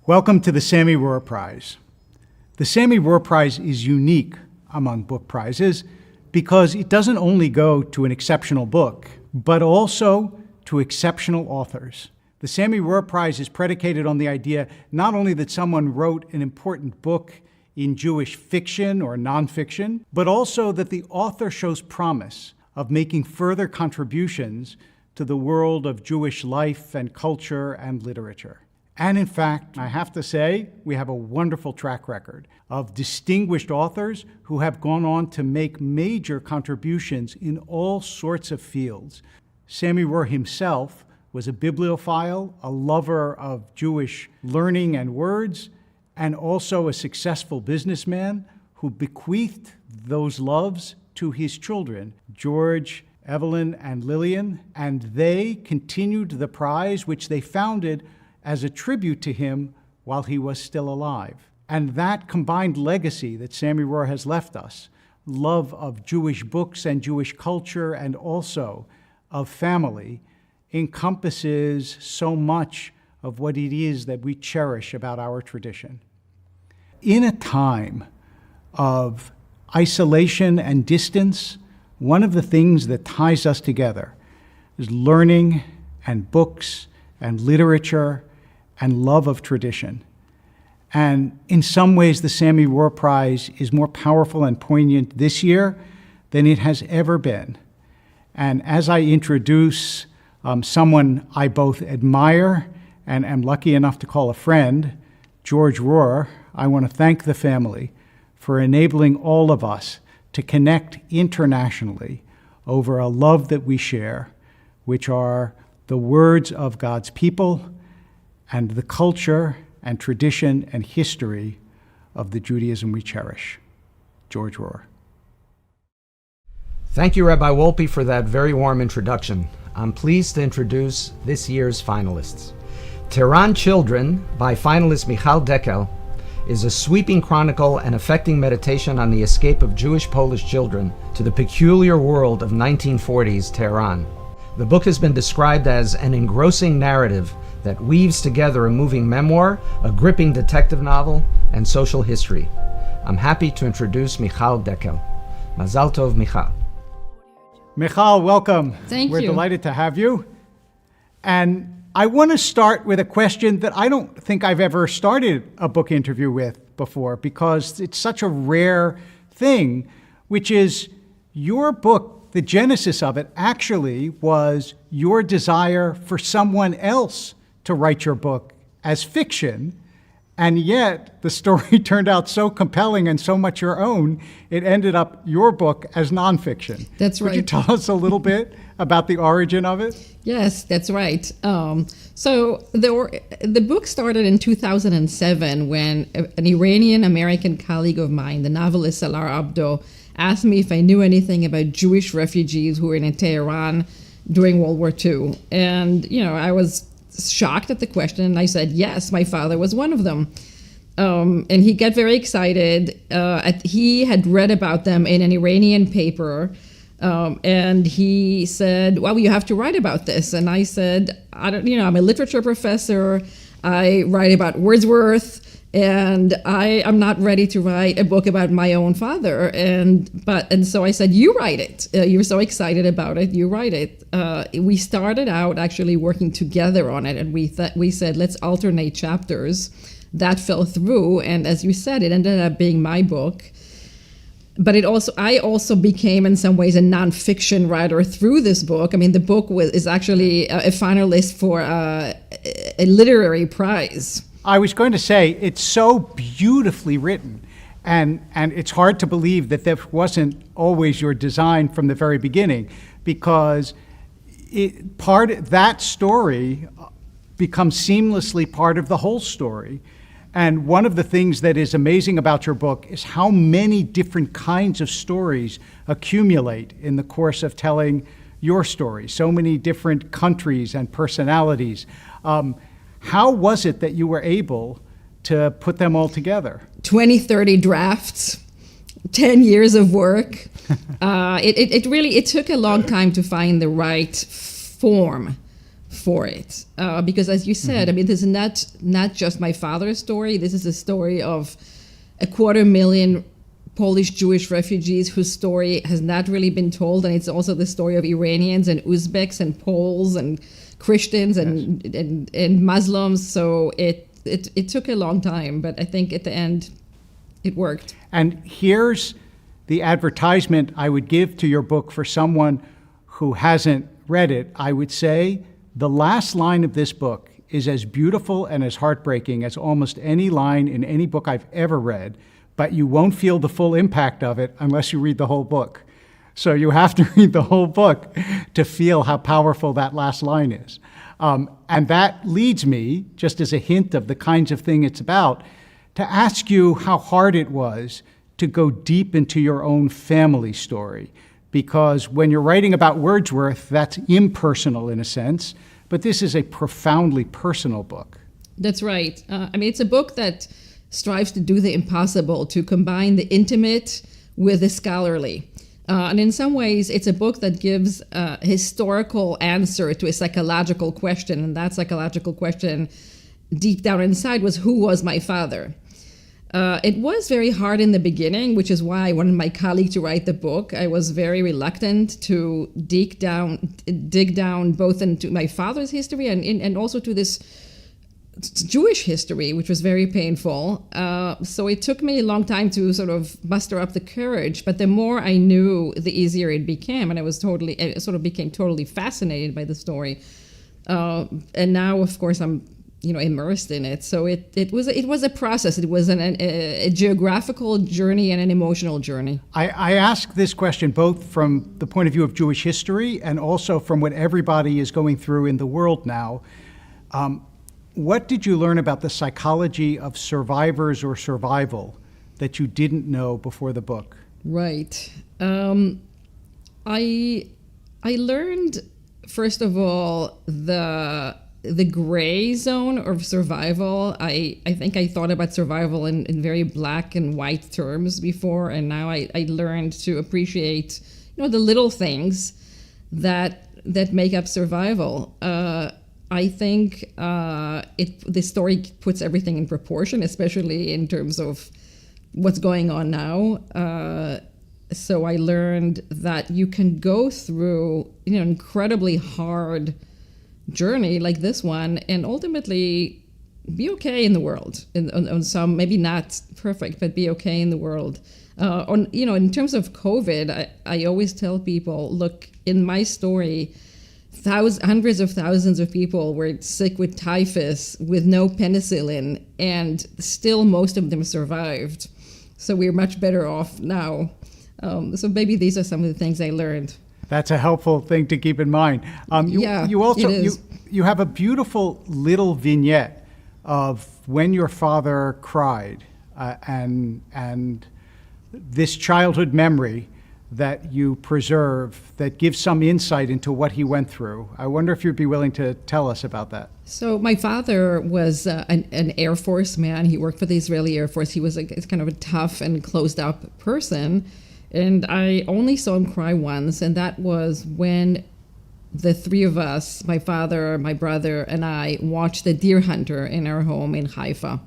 Welcome to the Sammy Rohr Prize. The Sammy Rohr Prize is unique among book prizes because it doesn't only go to an exceptional book, but also to exceptional authors. The Sammy Rohr Prize is predicated on the idea not only that someone wrote an important book in Jewish fiction or nonfiction, but also that the author shows promise of making further contributions to the world of Jewish life and culture and literature. And in fact, I have to say, we have a wonderful track record of distinguished authors who have gone on to make major contributions in all sorts of fields. Sammy Rohr himself was a bibliophile, a lover of Jewish learning and words, and also a successful businessman who bequeathed those loves to his children, George, Evelyn, and Lillian, and they continued the prize, which they founded as a tribute to him while he was still alive. And that combined legacy that Sammy Rohr has left us, love of Jewish books and Jewish culture and also of family, encompasses so much of what it is that we cherish about our tradition. In a time of isolation and distance, one of the things that ties us together is learning and books and literature and love of tradition. And in some ways, the Sammy Rohr Prize is more powerful and poignant this year than it has ever been. And as I introduce someone I both admire and am lucky enough to call a friend, George Rohr, I want to thank the family for enabling all of us to connect internationally over a love that we share, which are the words of God's people and the culture and tradition and history of the Judaism we cherish. George Rohr. Thank you, Rabbi Wolpe, for that very warm introduction. I'm pleased to introduce this year's finalists. Tehran Children by finalist Michal Dekel is a sweeping chronicle and affecting meditation on the escape of Jewish Polish children to the peculiar world of 1940s Tehran. The book has been described as an engrossing narrative that weaves together a moving memoir, a gripping detective novel, and social history. I'm happy to introduce Michal Dekel. Mazal tov, Michal. Michal, welcome. Thank We're you. delighted to have you. And I want to start with a question that I don't think I've ever started a book interview with before, because it's such a rare thing, which is your book, the genesis of it actually was your desire for someone else to write your book as fiction, and yet the story turned out so compelling and so much your own, it ended up your book as nonfiction. That's right. Would you tell us a little bit about the origin of it? Yes, that's right. So the book started in 2007 when an Iranian-American colleague of mine, the novelist Salar Abdo, asked me if I knew anything about Jewish refugees who were in Tehran during World War II. And, I was shocked at the question, and I said, yes, my father was one of them. And he got very excited. He had read about them in an Iranian paper, and he said, well, you have to write about this. And I said, I'm a literature professor. I write about Wordsworth, and I'm not ready to write a book about my own father. And so I said, you write it. You're so excited about it. You write it. We started out actually working together on it, and we said, let's alternate chapters. That fell through, and as you said, it ended up being my book. But I also became, in some ways, a nonfiction writer through this book. I mean, the book is actually a finalist for a literary prize. I was going to say, it's so beautifully written, and it's hard to believe that that wasn't always your design from the very beginning, because that story becomes seamlessly part of the whole story. And one of the things that is amazing about your book is how many different kinds of stories accumulate in the course of telling your story. So many different countries and personalities. How was it that you were able to put them all together? 20-30 drafts, 10 years of work. It took a long time to find the right form for it. Because as you said, I mean, this is not just my father's story. This is a story of 250,000 Polish Jewish refugees whose story has not really been told. And it's also the story of Iranians and Uzbeks and Poles and Christians and Muslims. So it took a long time, but I think at the end it worked. And here's the advertisement I would give to your book for someone who hasn't read it. I would say the last line of this book is as beautiful and as heartbreaking as almost any line in any book I've ever read, but you won't feel the full impact of it unless you read the whole book. So you have to read the whole book to feel how powerful that last line is. And that leads me, just as a hint of the kinds of thing it's about, to ask you how hard it was to go deep into your own family story. Because when you're writing about Wordsworth, that's impersonal in a sense, but this is a profoundly personal book. That's right. I mean, it's a book that strives to do the impossible, to combine the intimate with the scholarly. And in some ways, it's a book that gives a historical answer to a psychological question. And that psychological question deep down inside was, who was my father? It was very hard in the beginning, which is why I wanted my colleague to write the book. I was very reluctant to dig down both into my father's history and also to this Jewish history, which was very painful. So it took me a long time to sort of muster up the courage. But the more I knew, the easier it became, and I became totally fascinated by the story. And now, of course, I'm immersed in it. So it was a process. It was a geographical journey and an emotional journey. I ask this question both from the point of view of Jewish history and also from what everybody is going through in the world now. What did you learn about the psychology of survivors or survival that you didn't know before the book? Right. I learned, first of all, the gray zone of survival. I think I thought about survival in very black and white terms before, and now I learned to appreciate the little things that make up survival. I think the story puts everything in proportion, especially in terms of what's going on now. So I learned that you can go through incredibly hard journey like this one and ultimately be okay in the world. On some, maybe not perfect, but be okay in the world. In terms of COVID, I always tell people, look, in my story, hundreds of thousands of people were sick with typhus with no penicillin, and still most of them survived. So we're much better off now. So maybe these are some of the things I learned. That's a helpful thing to keep in mind. You also you have a beautiful little vignette of when your father cried, and this childhood memory that you preserve that gives some insight into what he went through. I wonder if you'd be willing to tell us about that. So my father was an Air Force man. He worked for the Israeli Air Force. He was kind of a tough and closed up person. And I only saw him cry once, and that was when the three of us, my father, my brother, and I, watched The Deer Hunter in our home in Haifa.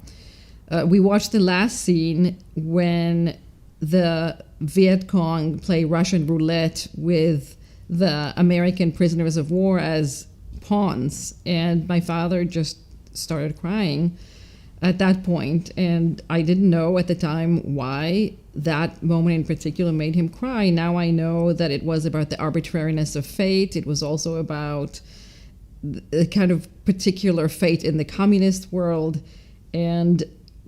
We watched the last scene when the Viet Cong play Russian roulette with the American prisoners of war as pawns, and my father just started crying at that point, and I didn't know at the time why that moment in particular made him cry. Now I know that it was about the arbitrariness of fate. It was also about the kind of particular fate in the communist world. And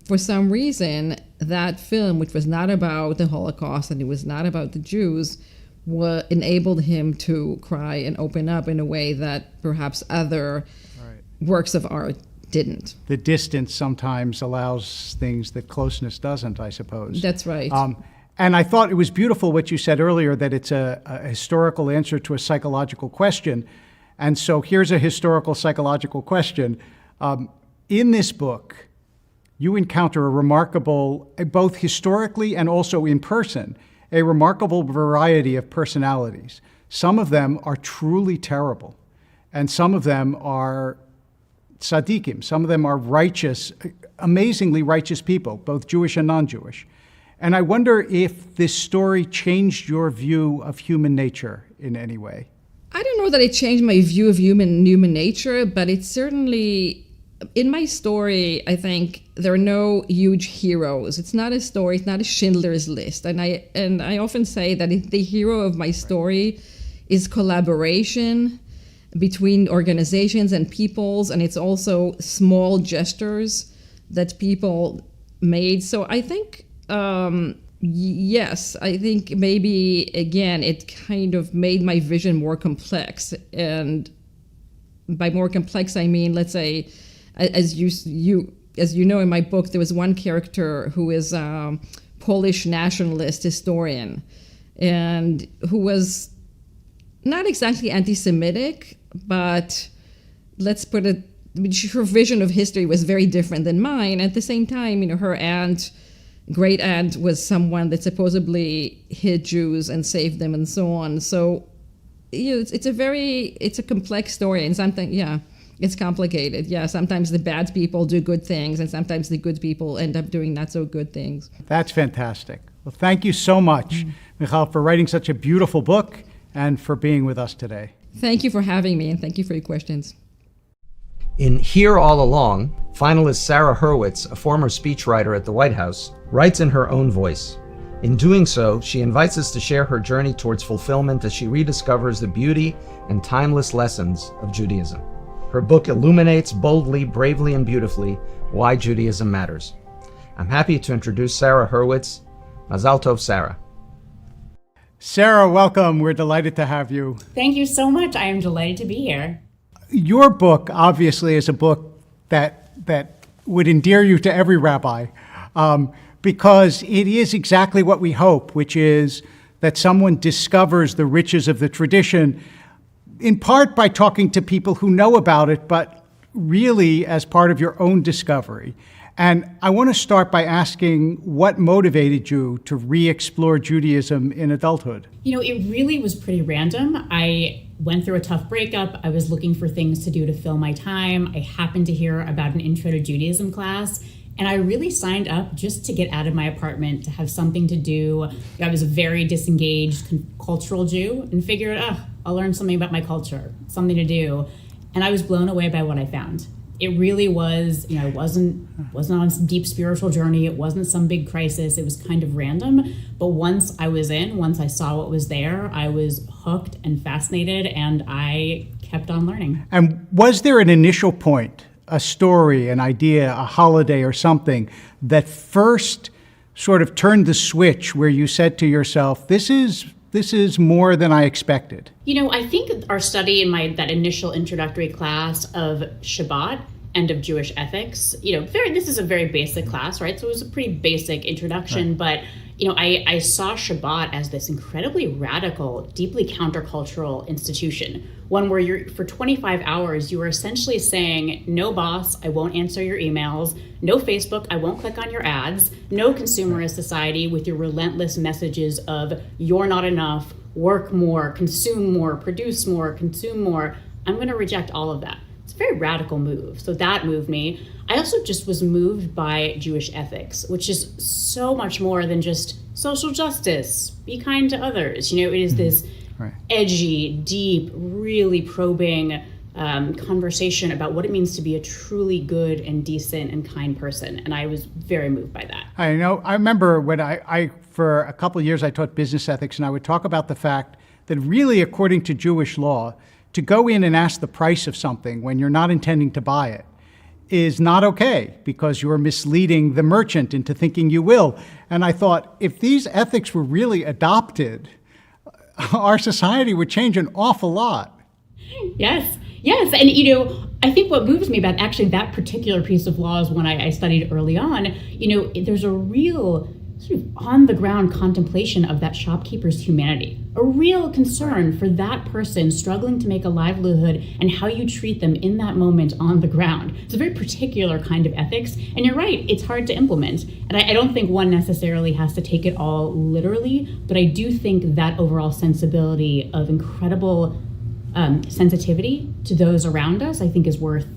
for some reason, that film, which was not about the Holocaust and it was not about the Jews, enabled him to cry and open up in a way that perhaps other works of art didn't. The distance sometimes allows things that closeness doesn't, I suppose. That's right. And I thought it was beautiful what you said earlier, that it's a historical answer to a psychological question. And so here's a historical psychological question. In this book, you encounter a remarkable, both historically and also in person, a remarkable variety of personalities. Some of them are truly terrible. and some of them are tzaddikim. Some of them are righteous, amazingly righteous people, both Jewish and non-Jewish. And I wonder if this story changed your view of human nature in any way. I don't know that it changed my view of human nature, but it certainly, in my story, I think there are no huge heroes. It's not a story, it's not a Schindler's List. And I often say that the hero of my story is collaboration between organizations and peoples, and it's also small gestures that people made. So I think, yes, I think maybe, again, it kind of made my vision more complex. And by more complex, I mean, let's say, as you know, in my book, there was one character who is a Polish nationalist historian, and who was not exactly anti-Semitic, but let's put it, her vision of history was very different than mine. At the same time, her great aunt was someone that supposedly hid Jews and saved them and so on. So, it's a complex story, and something, it's complicated. Yeah, sometimes the bad people do good things, and sometimes the good people end up doing not so good things. That's fantastic. Well, thank you so much, Michal, for writing such a beautiful book and for being with us today. Thank you for having me, and thank you for your questions. In Here All Along, finalist Sarah Hurwitz, a former speechwriter at the White House, writes in her own voice. In doing so, she invites us to share her journey towards fulfillment as she rediscovers the beauty and timeless lessons of Judaism. Her book illuminates boldly, bravely, and beautifully why Judaism matters. I'm happy to introduce Sarah Hurwitz. Mazal Tov, Sarah. Sarah, welcome. We're delighted to have you. Thank you so much. I am delighted to be here. Your book, obviously, is a book that would endear you to every rabbi, because it is exactly what we hope, which is that someone discovers the riches of the tradition, in part by talking to people who know about it, but really as part of your own discovery. And I want to start by asking what motivated you to re-explore Judaism in adulthood? It really was pretty random. I went through a tough breakup. I was looking for things to do to fill my time. I happened to hear about an Intro to Judaism class, and I really signed up just to get out of my apartment, to have something to do. I was a very disengaged cultural Jew and figured, I'll learn something about my culture, something to do. And I was blown away by what I found. It really was, I wasn't on some deep spiritual journey. It wasn't some big crisis. It was kind of random. But once I saw what was there, I was hooked and fascinated, and I kept on learning. And was there an initial point, a story, an idea, a holiday or something that first sort of turned the switch where you said to yourself, this is more than I expected? I think our study in that initial introductory class of Shabbat and of Jewish ethics, this is a very basic class, right? So it was a pretty basic introduction, right. But, I saw Shabbat as this incredibly radical, deeply countercultural institution, one where for 25 hours, you were essentially saying, no boss, I won't answer your emails, no Facebook, I won't click on your ads, no consumerist society with your relentless messages of you're not enough, work more, consume more, produce more, consume more. I'm going to reject all of that. It's a very radical move. So that moved me. I also just was moved by Jewish ethics, which is so much more than just social justice, be kind to others. It is this edgy, deep, really probing conversation about what it means to be a truly good and decent and kind person. And I was very moved by that. I know. I remember when I for a couple of years, I taught business ethics, and I would talk about the fact that really, according to Jewish law, to go in and ask the price of something when you're not intending to buy it is not okay, because you're misleading the merchant into thinking you will. And I thought, if these ethics were really adopted, our society would change an awful lot. Yes. And, I think what moves me about actually that particular piece of law is when I studied early on, there's a real sort of on-the-ground contemplation of that shopkeeper's humanity, a real concern for that person struggling to make a livelihood and how you treat them in that moment on the ground. It's a very particular kind of ethics, and you're right, it's hard to implement. And I don't think one necessarily has to take it all literally, but I do think that overall sensibility of incredible sensitivity to those around us, I think is worth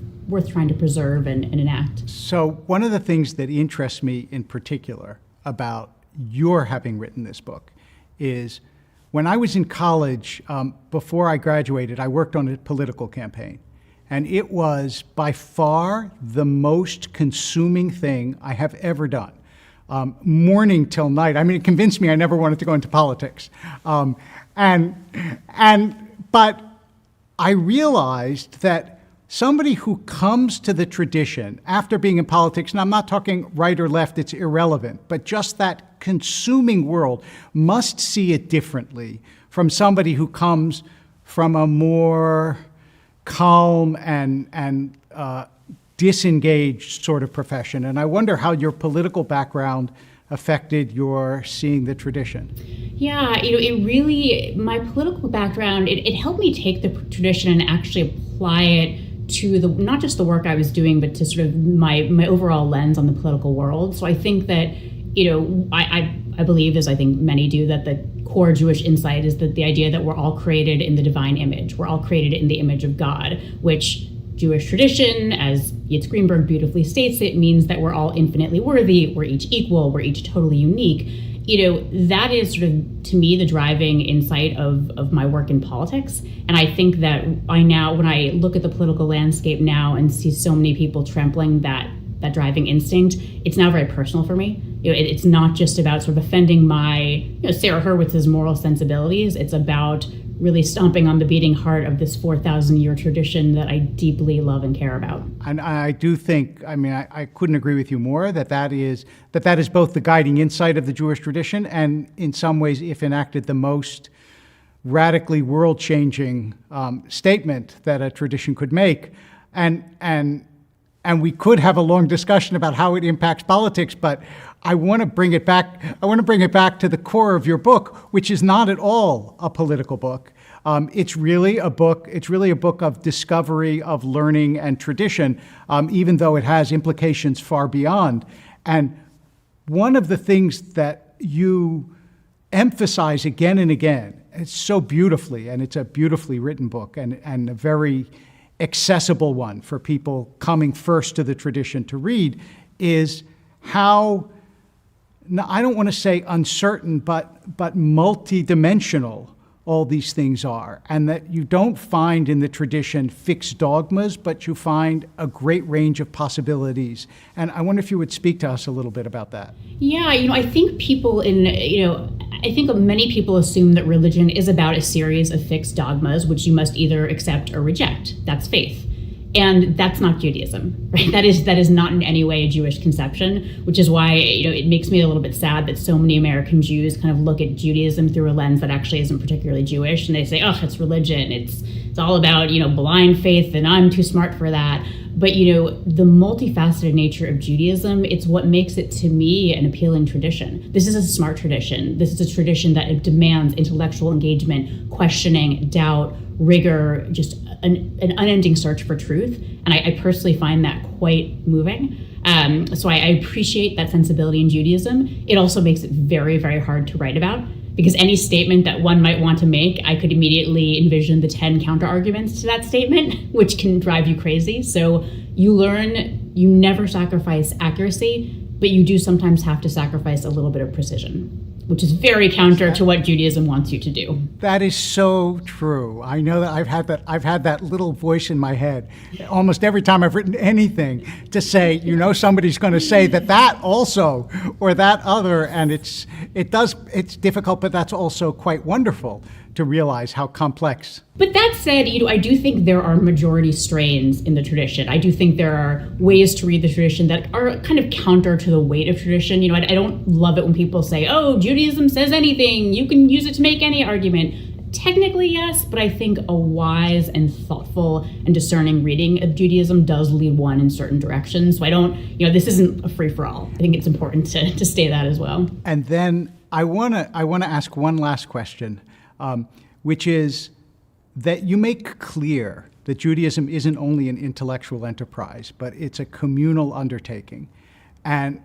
trying to preserve and enact. So one of the things that interests me in particular about your having written this book is when I was in college, before I graduated, I worked on a political campaign. And it was by far the most consuming thing I have ever done. Morning till night. I mean, it convinced me I never wanted to go into politics. But I realized that somebody who comes to the tradition after being in politics, and I'm not talking right or left, it's irrelevant, but just that consuming world must see it differently from somebody who comes from a more calm and disengaged sort of profession. And I wonder how your political background affected your seeing the tradition. Yeah, it really, my political background, it helped me take the tradition and actually apply it to not just the work I was doing, but to sort of my overall lens on the political world. So I think that, I believe, as I think many do, that the core Jewish insight is that the idea that we're all created in the divine image. We're all created in the image of God, which Jewish tradition, as Yitzhak Greenberg beautifully states, it means that we're all infinitely worthy, we're each equal, we're each totally unique. That is sort of, to me, the driving insight of my work in politics. And I think that when I look at the political landscape now and see so many people trampling that driving instinct, it's now very personal for me. It's not just about sort of offending my, Sarah Hurwitz's moral sensibilities. It's about really stomping on the beating heart of this 4,000-year tradition that I deeply love and care about. And I do think, I couldn't agree with you more, that is both the guiding insight of the Jewish tradition and in some ways, if enacted, the most radically world-changing statement that a tradition could make. And we could have a long discussion about how it impacts politics, but I want to bring it back to the core of your book, which is not at all a political book. It's really a book of discovery, of learning and tradition, even though it has implications far beyond. And one of the things that you emphasize again and again, it's so beautifully, and it's a beautifully written book and a very accessible one for people coming first to the tradition to read, is how, I don't want to say uncertain, but multidimensional all these things are, and that you don't find in the tradition fixed dogmas, but you find a great range of possibilities. And I wonder if you would speak to us a little bit about that. Yeah, I think many people assume that religion is about a series of fixed dogmas, which you must either accept or reject. That's faith. And that's not Judaism, right? That is not in any way a Jewish conception, which is why, it makes me a little bit sad that so many American Jews kind of look at Judaism through a lens that actually isn't particularly Jewish. And they say, oh, it's religion. It's all about, blind faith, and I'm too smart for that. But, the multifaceted nature of Judaism, it's what makes it, to me, an appealing tradition. This is a smart tradition. This is a tradition that demands intellectual engagement, questioning, doubt, rigor, just an unending search for truth. And I personally find that quite moving. So I appreciate that sensibility in Judaism. It also makes it very, very hard to write about, because any statement that one might want to make, I could immediately envision the 10 counter arguments to that statement, which can drive you crazy. So you learn, you never sacrifice accuracy, but you do sometimes have to sacrifice a little bit of precision, which is very counter to what Judaism wants you to do. That is so true. I know that I've had that little voice in my head almost every time I've written anything to say, somebody's going to say that also or that other, and it's difficult, but that's also quite wonderful to realize how complex. But that said, I do think there are majority strains in the tradition. I do think there are ways to read the tradition that are kind of counter to the weight of tradition. I don't love it when people say, oh, Judaism says anything, you can use it to make any argument. Technically, yes, but I think a wise and thoughtful and discerning reading of Judaism does lead one in certain directions. So I don't, this isn't a free-for-all. I think it's important to say that as well. And then I want to ask one last question, which is that you make clear that Judaism isn't only an intellectual enterprise, but it's a communal undertaking. And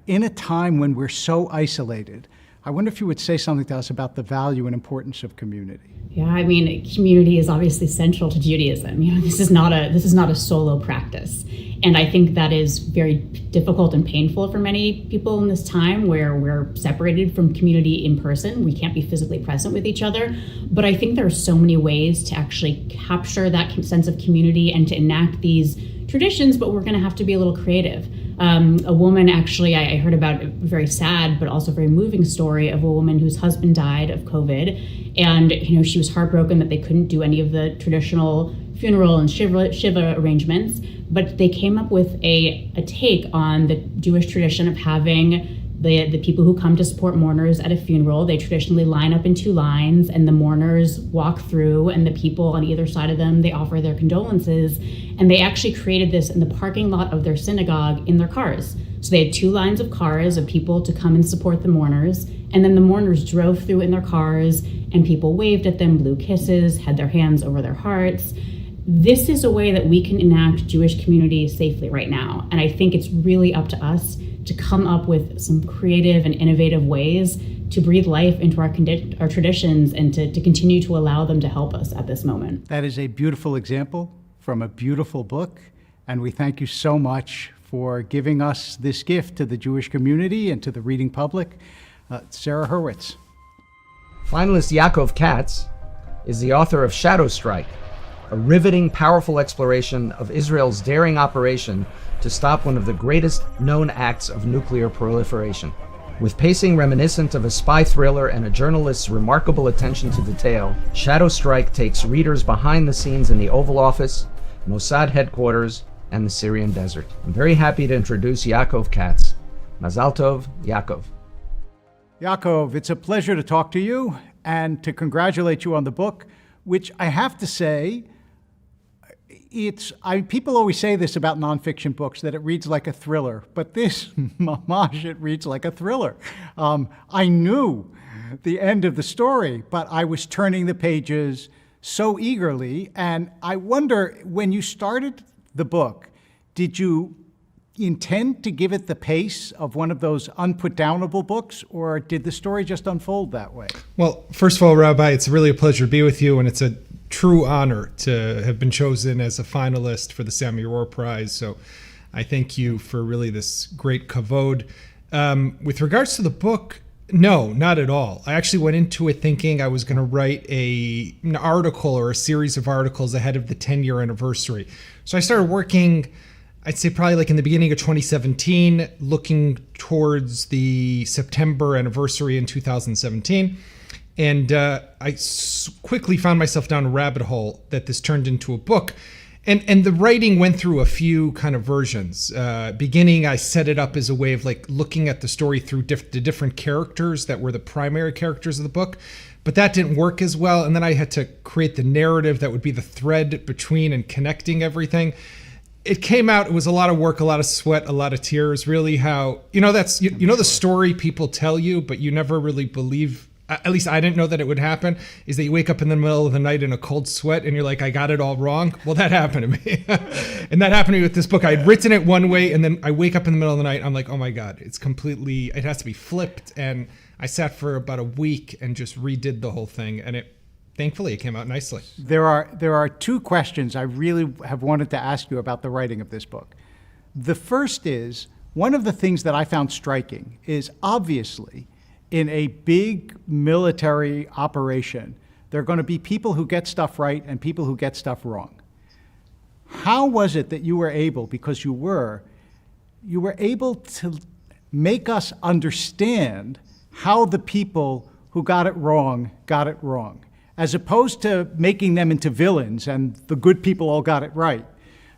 in a time when we're so isolated, I wonder if you would say something to us about the value and importance of community. Yeah, I mean, community is obviously central to Judaism. This is not a solo practice, and I think that is very difficult and painful for many people in this time where we're separated from community in person. We can't be physically present with each other. But I think there are so many ways to actually capture that sense of community and to enact these traditions. But we're going to have to be a little creative. A woman, actually, I heard about a very sad but also very moving story of a woman whose husband died of COVID. And, she was heartbroken that they couldn't do any of the traditional funeral and shiva arrangements. But they came up with a take on the Jewish tradition of having the people who come to support mourners at a funeral. They traditionally line up in two lines, and the mourners walk through, and the people on either side of them, they offer their condolences. And they actually created this in the parking lot of their synagogue in their cars. So they had two lines of cars of people to come and support the mourners. And then the mourners drove through in their cars, and people waved at them, blew kisses, had their hands over their hearts. This is a way that we can enact Jewish community safely right now. And I think it's really up to us to come up with some creative and innovative ways to breathe life into our traditions and to continue to allow them to help us at this moment. That is a beautiful example from a beautiful book, and we thank you so much for giving us this gift to the Jewish community and to the reading public. Sarah Hurwitz. Finalist Yaakov Katz is the author of Shadow Strike, a riveting, powerful exploration of Israel's daring operation to stop one of the greatest known acts of nuclear proliferation. With pacing reminiscent of a spy thriller and a journalist's remarkable attention to detail, Shadow Strike takes readers behind the scenes in the Oval Office, Mossad headquarters, and the Syrian desert. I'm very happy to introduce Yaakov Katz. Mazal Tov, Yaakov. Yaakov, it's a pleasure to talk to you and to congratulate you on the book, which I have to say, people always say this about nonfiction books, that it reads like a thriller, but this, mamash, it reads like a thriller. I knew the end of the story, but I was turning the pages so eagerly, and I wonder, when you started the book, did you intend to give it the pace of one of those unput-downable books, or did the story just unfold that way? Well, first of all, Rabbi, it's really a pleasure to be with you, and it's a true honor to have been chosen as a finalist for the Sammy Rohr Prize. So I thank you for really this great kavod. With regards to the book, no, not at all. I actually went into it thinking I was going to write an article or a series of articles ahead of the 10-year anniversary. So I started working, I'd say probably like in the beginning of 2017, looking towards the September anniversary in 2017. And I quickly found myself down a rabbit hole that this turned into a book. And the writing went through a few kind of versions. Beginning, I set it up as a way of like looking at the story through the different characters that were the primary characters of the book. But that didn't work as well. And then I had to create the narrative that would be the thread between and connecting everything. It came out, it was a lot of work, a lot of sweat, a lot of tears, really how, that's, the story people tell you, but you never really believe, at least I didn't know that it would happen, is that you wake up in the middle of the night in a cold sweat and you're like, I got it all wrong. Well, that happened to me. And that happened to me with this book. I had written it one way and then I wake up in the middle of the night. I'm like, oh my God, it has to be flipped. And I sat for about a week and just redid the whole thing. And thankfully it came out nicely. There are two questions I really have wanted to ask you about the writing of this book. The first is, one of the things that I found striking is obviously in a big military operation, there are going to be people who get stuff right and people who get stuff wrong. How was it that you were able, because you were able to make us understand how the people who got it wrong, as opposed to making them into villains and the good people all got it right?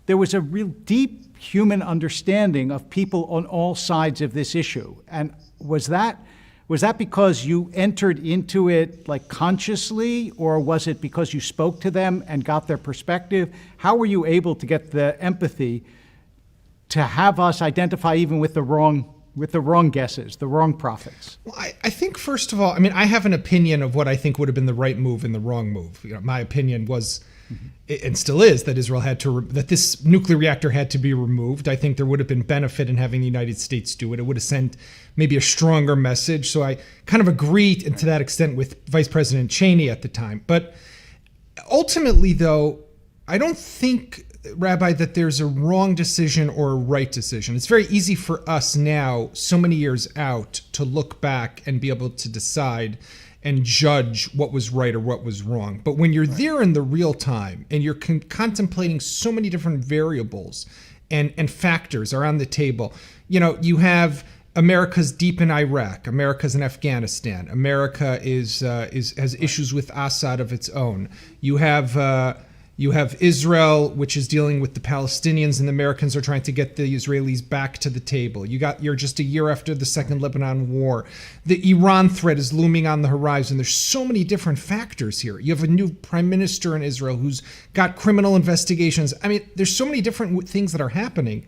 There was a real deep human understanding of people on all sides of this issue. And was that because you entered into it like consciously, or was it because you spoke to them and got their perspective? How were you able to get the empathy to have us identify even with the wrong guesses, the wrong prophets? Well, I think, first of all, I have an opinion of what I think would have been the right move and the wrong move. My opinion was and still is, that Israel had to, that this nuclear reactor had to be removed. I think there would have been benefit in having the United States do it. It would have sent maybe a stronger message. So I kind of agree to that extent with Vice President Cheney at the time. But ultimately, though, I don't think, Rabbi, that there's a wrong decision or a right decision. It's very easy for us now, so many years out, to look back and be able to decide and judge what was right or what was wrong. But when you're there in the real time and you're contemplating so many different variables and factors are on the table, you have America's deep in Iraq, America's in Afghanistan, America has issues with Assad of its own. You have Israel, which is dealing with the Palestinians, and the Americans are trying to get the Israelis back to the table. You're just a year after the Second Lebanon War. The Iran threat is looming on the horizon. There's so many different factors here. You have a new prime minister in Israel who's got criminal investigations. I mean, there's so many different things that are happening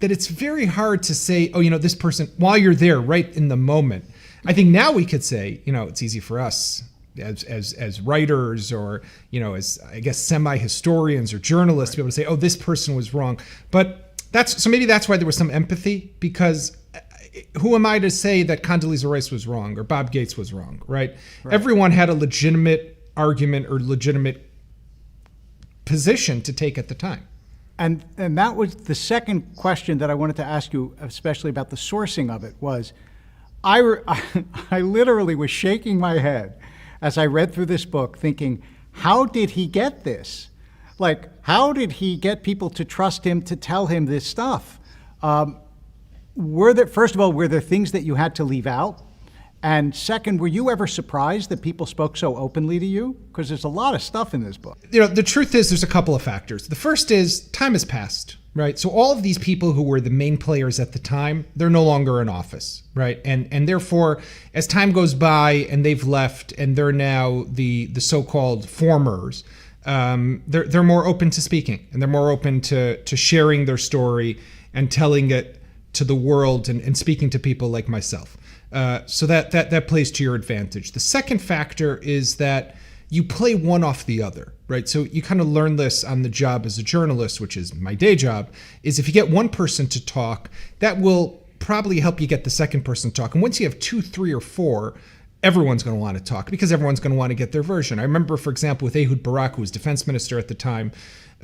that it's very hard to say, this person, while you're there right in the moment. I think now we could say, it's easy for us as writers or, as I guess semi-historians or journalists to be able to say, this person was wrong. But maybe that's why there was some empathy, because who am I to say that Condoleezza Rice was wrong or Bob Gates was wrong, right? Everyone had a legitimate argument or legitimate position to take at the time. And that was the second question that I wanted to ask you, especially about the sourcing of it, was I literally was shaking my head as I read through this book thinking, how did he get this? Like, how did he get people to trust him to tell him this stuff? First of all, were there things that you had to leave out? And second, were you ever surprised that people spoke so openly to you? Because there's a lot of stuff in this book. The truth is there's a couple of factors. The first is time has passed, right? So all of these people who were the main players at the time, they're no longer in office, right? And therefore, as time goes by and they've left and they're now the so-called formers, they're more open to speaking and they're more open to sharing their story and telling it to the world and speaking to people like myself. So that plays to your advantage. The second factor is that you play one off the other, right? So you kind of learn this on the job as a journalist, which is my day job, is if you get one person to talk, that will probably help you get the second person to talk. And once you have 2, 3, or 4, everyone's going to want to talk because everyone's going to want to get their version. I remember, for example, with Ehud Barak, who was defense minister at the time,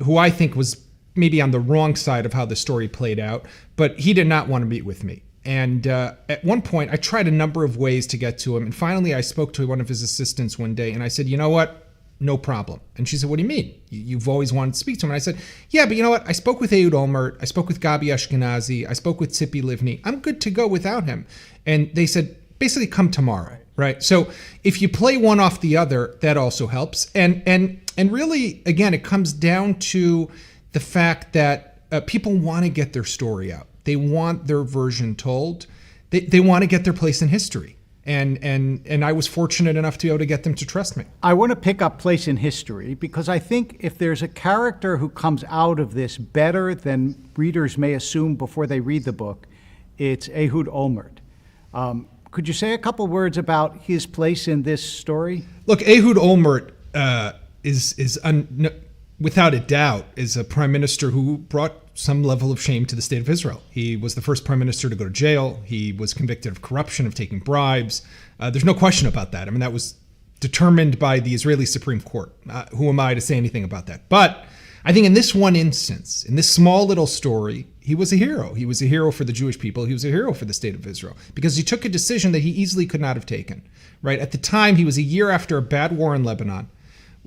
who I think was maybe on the wrong side of how the story played out, but he did not want to meet with me. And at one point, I tried a number of ways to get to him. And finally, I spoke to one of his assistants one day, and I said, you know what? No problem. And she said, what do you mean? You've always wanted to speak to him. And I said, yeah, but you know what? I spoke with Ehud Olmert. I spoke with Gabi Ashkenazi. I spoke with Tzipi Livni. I'm good to go without him. And they said, basically, come tomorrow, right? So if you play one off the other, that also helps. And really, again, it comes down to the fact that people want to get their story out. They want their version told. They want to get their place in history. And I was fortunate enough to be able to get them to trust me. I want to pick up place in history because I think if there's a character who comes out of this better than readers may assume before they read the book, it's Ehud Olmert. Could you say a couple words about his place in this story? Look, Ehud Olmert is without a doubt, is a prime minister who brought some level of shame to the state of Israel. He was the first prime minister to go to jail. He was convicted of corruption, of taking bribes. There's no question about that. I mean, that was determined by the Israeli Supreme Court. Who am I to say anything about that? But I think in this one instance, in this small little story, he was a hero. He was a hero for the Jewish people. He was a hero for the state of Israel because he took a decision that he easily could not have taken, right? At the time, he was a year after a bad war in Lebanon,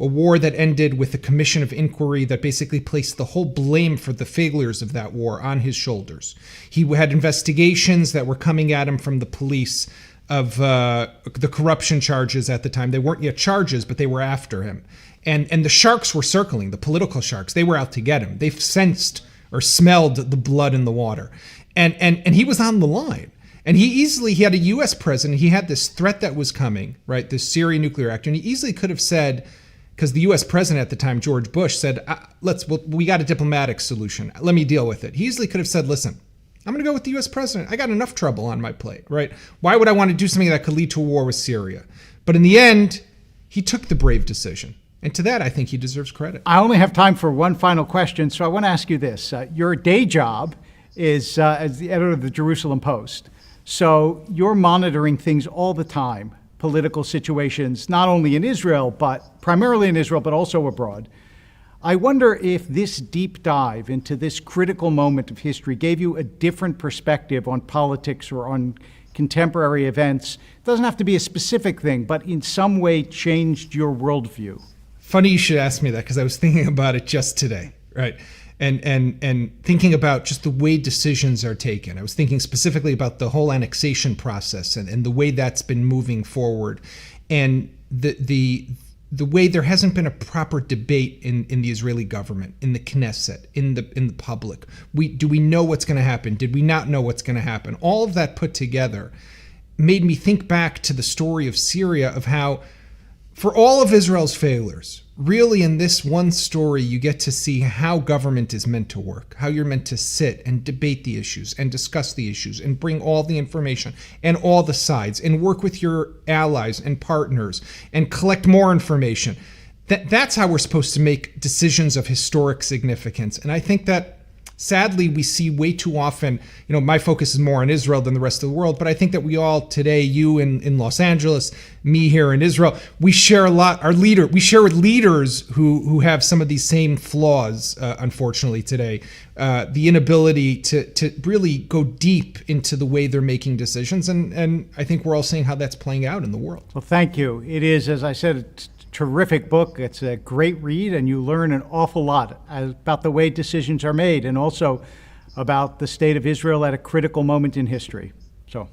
a war that ended with a commission of inquiry that basically placed the whole blame for the failures of that war on his shoulders. He had investigations that were coming at him from the police of the corruption charges at the time. They weren't yet charges, but they were after him. And the sharks were circling, the political sharks. They were out to get him. They sensed or smelled the blood in the water. And he was on the line. And he had a U.S. president. He had this threat that was coming, right, this Syrian nuclear reactor. And he easily could have said, because the U.S. president at the time, George Bush, said, we got a diplomatic solution. Let me deal with it. He easily could have said, listen, I'm going to go with the U.S. president. I got enough trouble on my plate, right? Why would I want to do something that could lead to a war with Syria? But in the end, he took the brave decision. And to that, I think he deserves credit. I only have time for one final question, so I want to ask you this. Your day job is as the editor of the Jerusalem Post. So you're monitoring things all the time, political situations, not only in Israel, but primarily in Israel, but also abroad. I wonder if this deep dive into this critical moment of history gave you a different perspective on politics or on contemporary events. It doesn't have to be a specific thing, but in some way changed your worldview. Funny you should ask me that, because I was thinking about it just today, right? And thinking about just the way decisions are taken. I was thinking specifically about the whole annexation process and the way that's been moving forward, and the way there hasn't been a proper debate in the Israeli government, in the Knesset, in the public. Do we know what's going to happen? Did we not know what's going to happen? All of that put together made me think back to the story of Syria, of how, for all of Israel's failures, really in this one story, you get to see how government is meant to work, how you're meant to sit and debate the issues and discuss the issues and bring all the information and all the sides and work with your allies and partners and collect more information. That's how we're supposed to make decisions of historic significance. And I think that, sadly, we see way too often, my focus is more on Israel than the rest of the world, but I think that we all today, you in Los Angeles, me here in Israel, we share a lot, we share with leaders who have some of these same flaws, unfortunately, today. The inability to really go deep into the way they're making decisions. And I think we're all seeing how that's playing out in the world. Well, thank you. It is, as I said, terrific book. It's a great read, and you learn an awful lot about the way decisions are made and also about the state of Israel at a critical moment in history. So,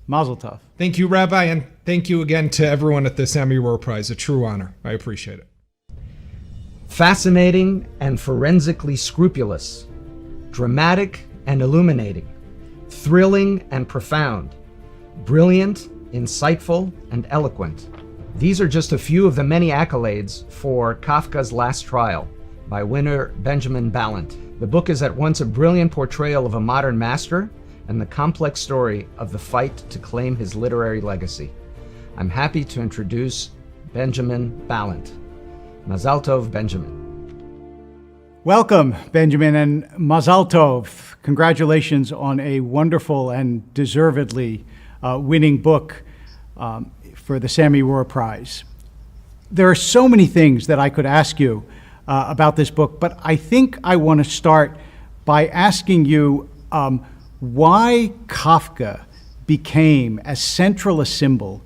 mazel tov. Thank you, Rabbi, and thank you again to everyone at the Sammy Rohr Prize. A true honor. I appreciate it. Fascinating and forensically scrupulous, dramatic and illuminating, thrilling and profound, brilliant, insightful, and eloquent. These are just a few of the many accolades for Kafka's Last Trial by winner Benjamin Ballant. The book is at once a brilliant portrayal of a modern master and the complex story of the fight to claim his literary legacy. I'm happy to introduce Benjamin Ballant. Mazal Tov, Benjamin. Welcome, Benjamin, and Mazal Tov. Congratulations on a wonderful and deservedly winning book for the Sammy Rohr Prize. There are so many things that I could ask you about this book, but I think I want to start by asking you why Kafka became as central a symbol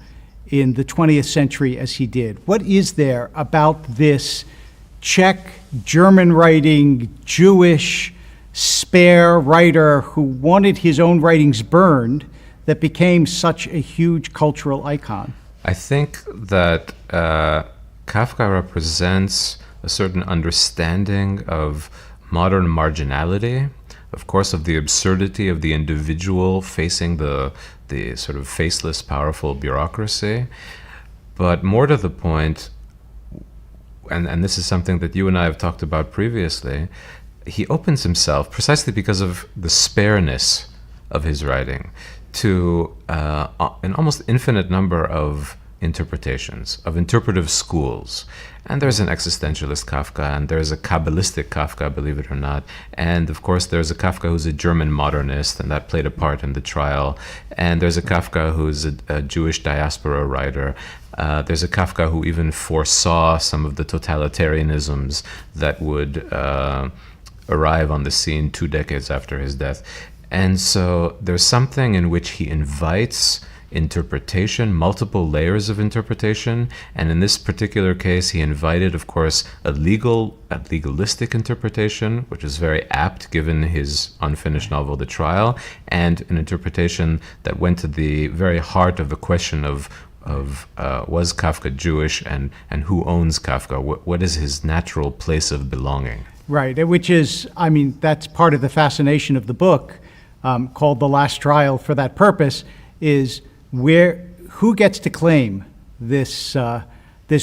in the 20th century as he did. What is there about this Czech, German writing, Jewish, spare writer who wanted his own writings burned that became such a huge cultural icon? I think that Kafka represents a certain understanding of modern marginality, of course, of the absurdity of the individual facing the sort of faceless, powerful bureaucracy. But more to the point, and this is something that you and I have talked about previously, he opens himself, precisely because of the spareness of his writing, to an almost infinite number of interpretations, of interpretive schools. And there's an existentialist Kafka, and there's a Kabbalistic Kafka, believe it or not. And of course, there's a Kafka who's a German modernist, and that played a part in the trial. And there's a Kafka who's a Jewish diaspora writer. There's a Kafka who even foresaw some of the totalitarianisms that would arrive on the scene 2 decades after his death. And so there's something in which he invites interpretation, multiple layers of interpretation, and in this particular case he invited, of course, a legalistic interpretation, which is very apt given his unfinished novel The Trial, and an interpretation that went to the very heart of the question of was Kafka Jewish, and who owns Kafka? What is his natural place of belonging? Right, which is, I mean, that's part of the fascination of the book, called The Last Trial for that purpose, is who gets to claim this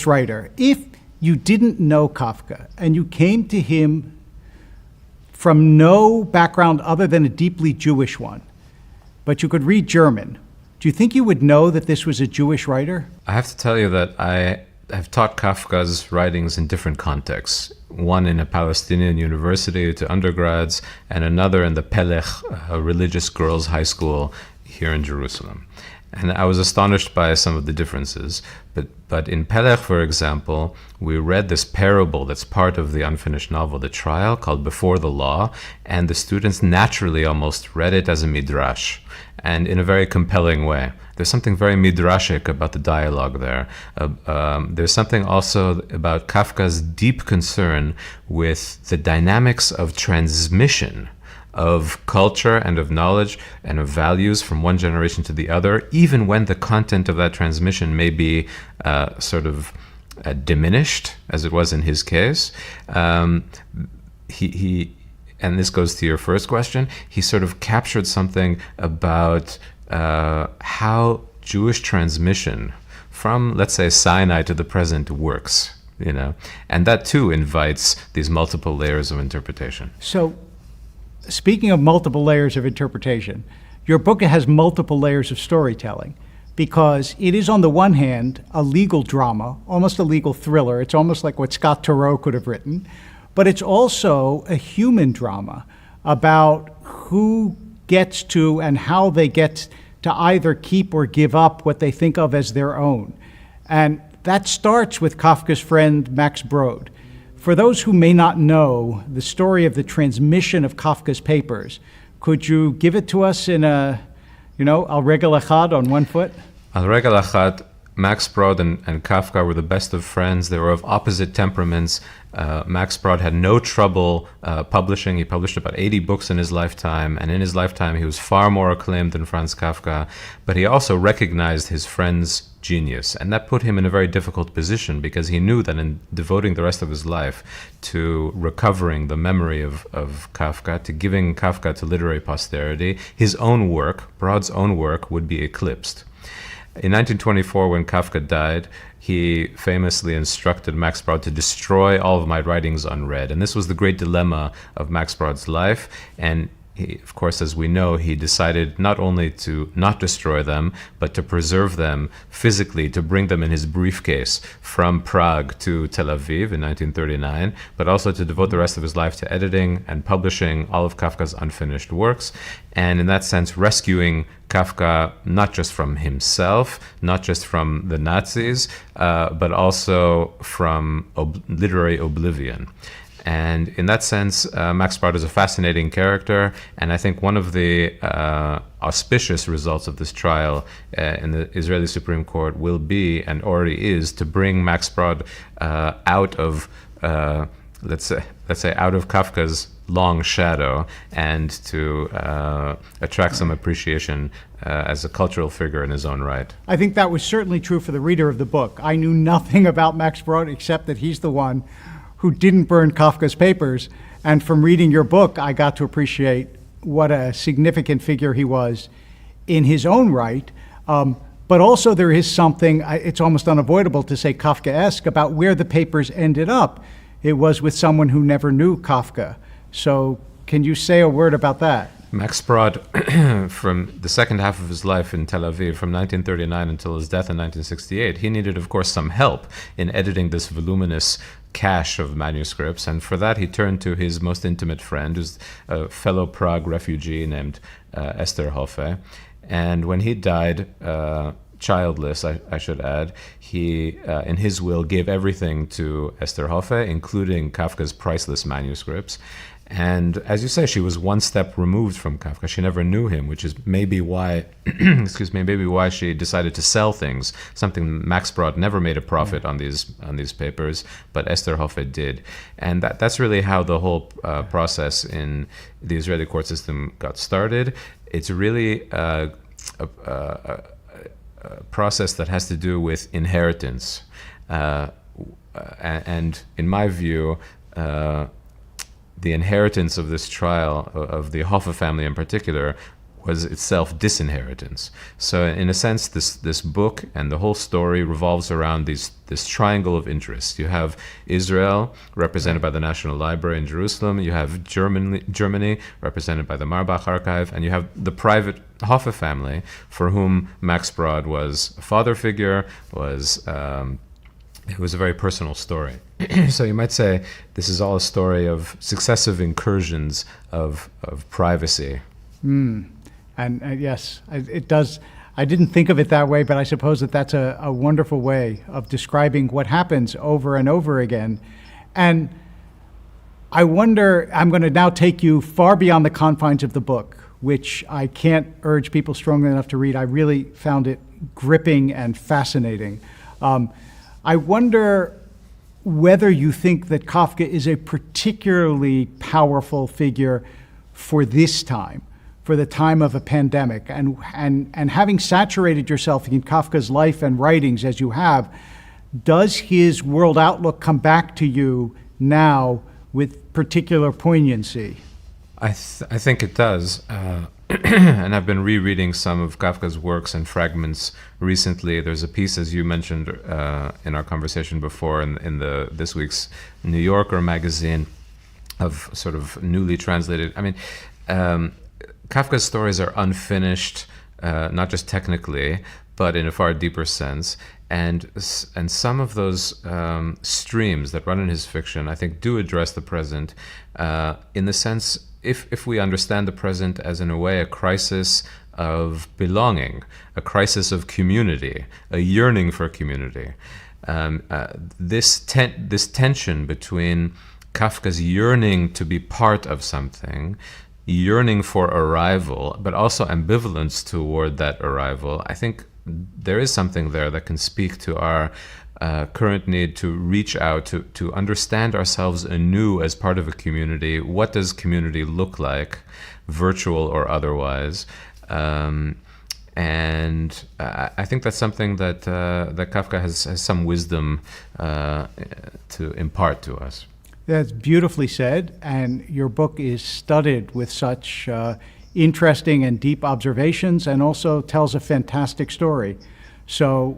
writer. If you didn't know Kafka and you came to him from no background other than a deeply Jewish one, but you could read German, do you think you would know that this was a Jewish writer? I have to tell you that I have taught Kafka's writings in different contexts. One in a Palestinian university to undergrads, and another in the Pelech, a religious girls' high school here in Jerusalem. And I was astonished by some of the differences. But in Pelech, for example, we read this parable that's part of the unfinished novel, The Trial, called Before the Law, and the students naturally almost read it as a midrash, and in a very compelling way. There's something very midrashic about the dialogue there. There's something also about Kafka's deep concern with the dynamics of transmission of culture and of knowledge and of values from one generation to the other, even when the content of that transmission may be diminished, as it was in his case. He and this goes to your first question, he sort of captured something about how Jewish transmission from, let's say, Sinai to the present works, and that too invites these multiple layers of interpretation. So, speaking of multiple layers of interpretation, your book has multiple layers of storytelling, because it is, on the one hand, a legal drama, almost a legal thriller. It's almost like what Scott Turow could have written, but it's also a human drama about who gets to and how they get to either keep or give up what they think of as their own. And that starts with Kafka's friend Max Brod. For those who may not know the story of the transmission of Kafka's papers, could you give it to us in a, al regel echad, on one foot? Al regel echad, Max Brod and Kafka were the best of friends. They were of opposite temperaments. Max Brod had no trouble publishing. He published about 80 books in his lifetime, and in his lifetime he was far more acclaimed than Franz Kafka. But he also recognized his friend's genius, and that put him in a very difficult position, because he knew that in devoting the rest of his life to recovering the memory of Kafka, to giving Kafka to literary posterity, his own work, Brod's own work, would be eclipsed. In 1924, when Kafka died, he famously instructed Max Brod to destroy all of my writings unread. And this was the great dilemma of Max Brod's life. And he, of course, as we know, he decided not only to not destroy them, but to preserve them physically, to bring them in his briefcase from Prague to Tel Aviv in 1939, but also to devote the rest of his life to editing and publishing all of Kafka's unfinished works. And in that sense, rescuing Kafka not just from himself, not just from the Nazis, but also from literary oblivion. And in that sense, Max Brod is a fascinating character, and I think one of the auspicious results of this trial in the Israeli Supreme Court will be, and already is, to bring Max Brod out of, let's say, out of Kafka's long shadow, and to attract some appreciation as a cultural figure in his own right. I think that was certainly true for the reader of the book. I knew nothing about Max Brod except that he's the one who didn't burn Kafka's papers. And from reading your book, I got to appreciate what a significant figure he was in his own right. But also there is something, it's almost unavoidable to say Kafkaesque, about where the papers ended up. It was with someone who never knew Kafka. So can you say a word about that? Max Brod, from the second half of his life in Tel Aviv, from 1939 until his death in 1968, he needed, of course, some help in editing this voluminous cache of manuscripts, and for that he turned to his most intimate friend, who's a fellow Prague refugee named Esther Hoffe. And when he died, childless, I should add, he, in his will, gave everything to Esther Hoffe, including Kafka's priceless manuscripts. And as you say, she was one step removed from Kafka. She never knew him, which is maybe why, maybe why she decided to sell things. Something Max Brod never made a profit on these papers, but Esther Hoffe did. And that's really how the whole process in the Israeli court system got started. It's really a process that has to do with inheritance. And in my view, the inheritance of this trial, of the Hoffe family in particular, was itself disinheritance. So in a sense, this book and the whole story revolves around this triangle of interest. You have Israel, represented by the National Library in Jerusalem. You have Germany, represented by the Marbach Archive. And you have the private Hoffe family, for whom Max Brod was a father figure, was it was a very personal story. So you might say this is all a story of successive incursions of privacy. And yes, it does. I didn't think of it that way, but I suppose that's a wonderful way of describing what happens over and over again. And I wonder, I'm going to now take you far beyond the confines of the book, which I can't urge people strongly enough to read. I really found it gripping and fascinating. I wonder whether you think that Kafka is a particularly powerful figure for this time, for the time of a pandemic, and having saturated yourself in Kafka's life and writings as you have, does his world outlook come back to you now with particular poignancy? I think it does. And I've been rereading some of Kafka's works and fragments recently. There's a piece, as you mentioned in our conversation before, in this week's New Yorker magazine, of sort of newly translated. I mean, Kafka's stories are unfinished, not just technically, but in a far deeper sense. And some of those streams that run in his fiction, I think, do address the present in the sense, if we understand the present as, in a way, a crisis of belonging, a crisis of community, a yearning for community. This tension between Kafka's yearning to be part of something, yearning for arrival, but also ambivalence toward that arrival, I think there is something there that can speak to our current need to reach out, to understand ourselves anew as part of a community. What does community look like, virtual or otherwise? And I think that's something that Kafka has some wisdom to impart to us. That's beautifully said, and your book is studded with such interesting and deep observations, and also tells a fantastic story. So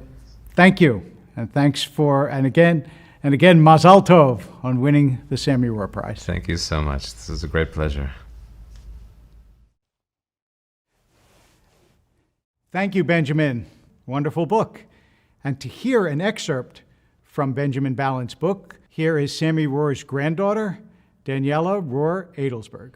thank you, and thanks and again, Mazal Tov on winning the Sammy Rohr Prize. Thank you so much. This is a great pleasure. Thank you, Benjamin. Wonderful book. And to hear an excerpt from Benjamin Balint's book, here is Sammy Rohr's granddaughter, Daniela Rohr Adelsberg.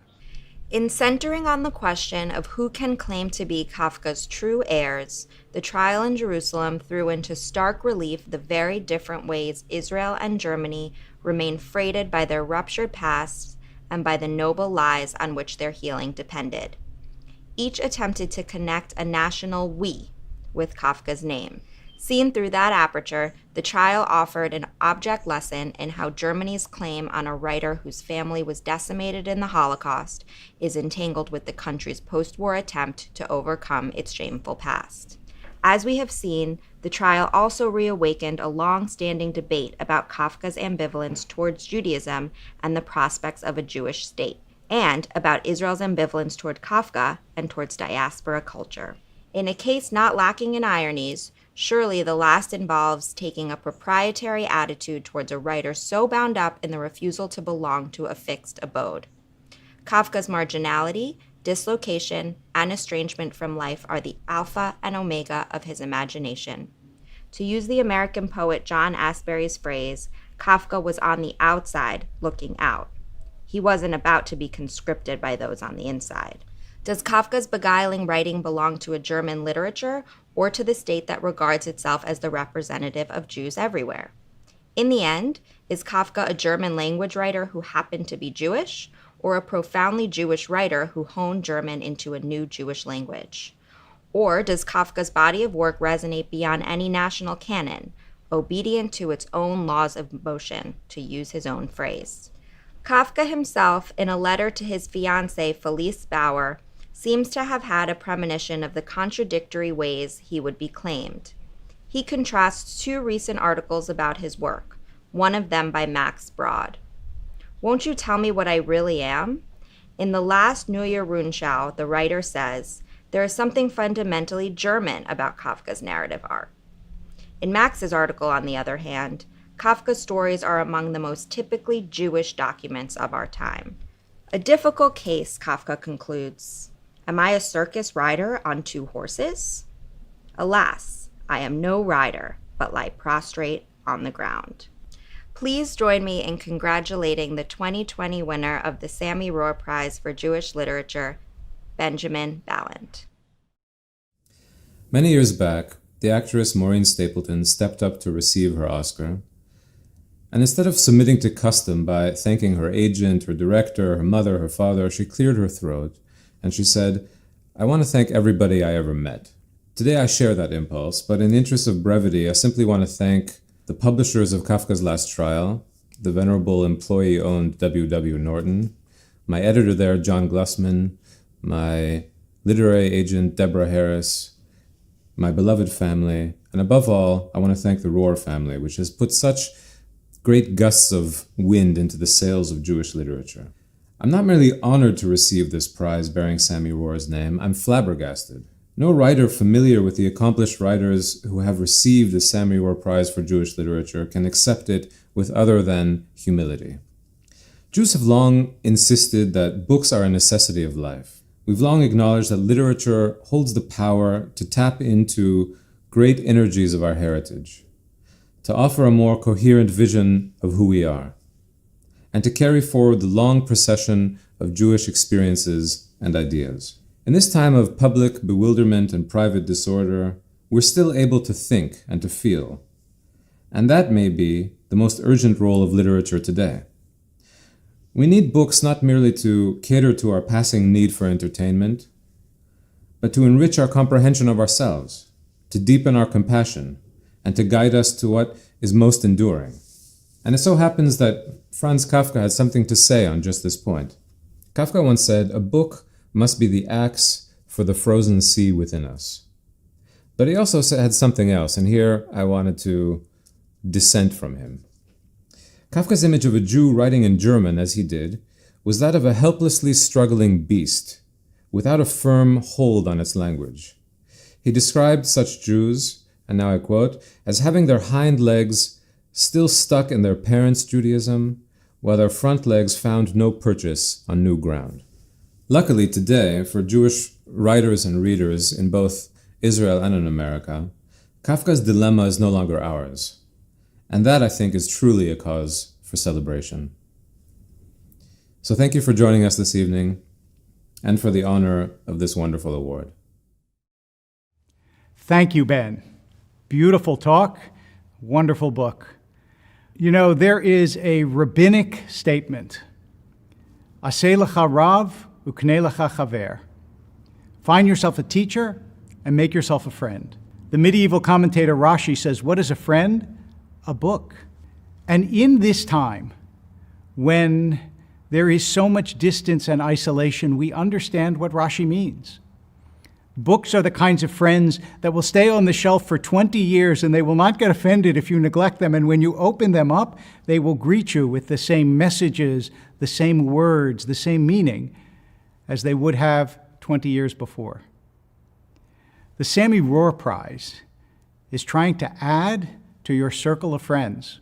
In centering on the question of who can claim to be Kafka's true heirs, the trial in Jerusalem threw into stark relief the very different ways Israel and Germany remain freighted by their ruptured pasts and by the noble lies on which their healing depended. Each attempted to connect a national we with Kafka's name. Seen through that aperture, the trial offered an object lesson in how Germany's claim on a writer whose family was decimated in the Holocaust is entangled with the country's post-war attempt to overcome its shameful past. As we have seen, the trial also reawakened a long-standing debate about Kafka's ambivalence towards Judaism and the prospects of a Jewish state, and about Israel's ambivalence toward Kafka and towards diaspora culture. In a case not lacking in ironies, surely the last involves taking a proprietary attitude towards a writer so bound up in the refusal to belong to a fixed abode. Kafka's marginality, dislocation, and estrangement from life are the alpha and omega of his imagination. To use the American poet John Asbury's phrase, Kafka was on the outside looking out. He wasn't about to be conscripted by those on the inside. Does Kafka's beguiling writing belong to a German literature or to the state that regards itself as the representative of Jews everywhere? In the end, is Kafka a German language writer who happened to be Jewish, or a profoundly Jewish writer who honed German into a new Jewish language? Or does Kafka's body of work resonate beyond any national canon, obedient to its own laws of motion, to use his own phrase? Kafka himself, in a letter to his fiancée Felice Bauer, seems to have had a premonition of the contradictory ways he would be claimed. He contrasts two recent articles about his work, one of them by Max Brod. "Won't you tell me what I really am?" In the last Neue Rundschau, the writer says, there is something fundamentally German about Kafka's narrative art. In Max's article, on the other hand, Kafka's stories are among the most typically Jewish documents of our time. A difficult case, Kafka concludes. Am I a circus rider on two horses? Alas, I am no rider, but lie prostrate on the ground. Please join me in congratulating the 2020 winner of the Sammy Rohr Prize for Jewish Literature, Benjamin Ballant. Many years back, the actress Maureen Stapleton stepped up to receive her Oscar, and instead of submitting to custom by thanking her agent, her director, her mother, her father, she cleared her throat and she said, "I want to thank everybody I ever met." Today I share that impulse, but in the interest of brevity, I simply want to thank the publishers of Kafka's Last Trial, the venerable employee-owned W.W. Norton, my editor there, John Glussman, my literary agent, Deborah Harris, my beloved family, and above all, I want to thank the Rohr family, which has put such great gusts of wind into the sails of Jewish literature. I'm not merely honored to receive this prize bearing Sammy Rohr's name, I'm flabbergasted. No writer familiar with the accomplished writers who have received the Sammy Rohr Prize for Jewish Literature can accept it with other than humility. Jews have long insisted that books are a necessity of life. We've long acknowledged that literature holds the power to tap into great energies of our heritage, to offer a more coherent vision of who we are, and to carry forward the long procession of Jewish experiences and ideas. In this time of public bewilderment and private disorder, we're still able to think and to feel, and that may be the most urgent role of literature today. We need books not merely to cater to our passing need for entertainment, but to enrich our comprehension of ourselves, to deepen our compassion, and to guide us to what is most enduring. And it so happens that Franz Kafka had something to say on just this point. Kafka once said, "A book must be the axe for the frozen sea within us." But he also had something else, and here I wanted to dissent from him. Kafka's image of a Jew writing in German, as he did, was that of a helplessly struggling beast, without a firm hold on its language. He described such Jews, and now I quote, as having their hind legs still stuck in their parents' Judaism, while their front legs found no purchase on new ground. Luckily today, for Jewish writers and readers in both Israel and in America, Kafka's dilemma is no longer ours. And that, I think, is truly a cause for celebration. So thank you for joining us this evening and for the honor of this wonderful award. Thank you, Ben. Beautiful talk, wonderful book. You know, there is a rabbinic statement, Aseh lecha rav ukneh lecha chaver. Find yourself a teacher and make yourself a friend. The medieval commentator Rashi says, what is a friend? A book. And in this time, when there is so much distance and isolation, we understand what Rashi means. Books are the kinds of friends that will stay on the shelf for 20 years and they will not get offended if you neglect them. And when you open them up, they will greet you with the same messages, the same words, the same meaning as they would have 20 years before. The Sammy Rohr Prize is trying to add to your circle of friends,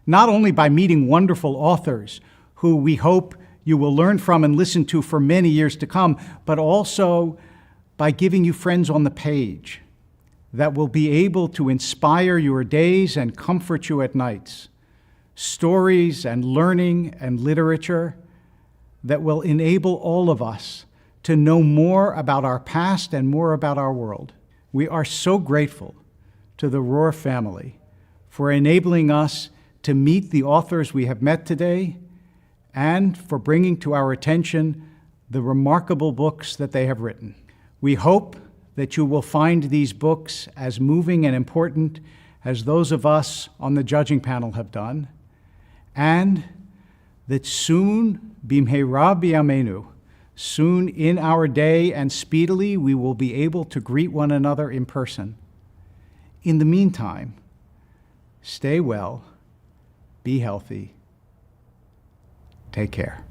not only by meeting wonderful authors who we hope you will learn from and listen to for many years to come, but also by giving you friends on the page that will be able to inspire your days and comfort you at nights. Stories and learning and literature that will enable all of us to know more about our past and more about our world. We are so grateful to the Rohr family for enabling us to meet the authors we have met today and for bringing to our attention the remarkable books that they have written. We hope that you will find these books as moving and important as those of us on the judging panel have done, and that soon, bimheira b'yameinu, soon in our day and speedily, we will be able to greet one another in person. In the meantime, stay well, be healthy, take care.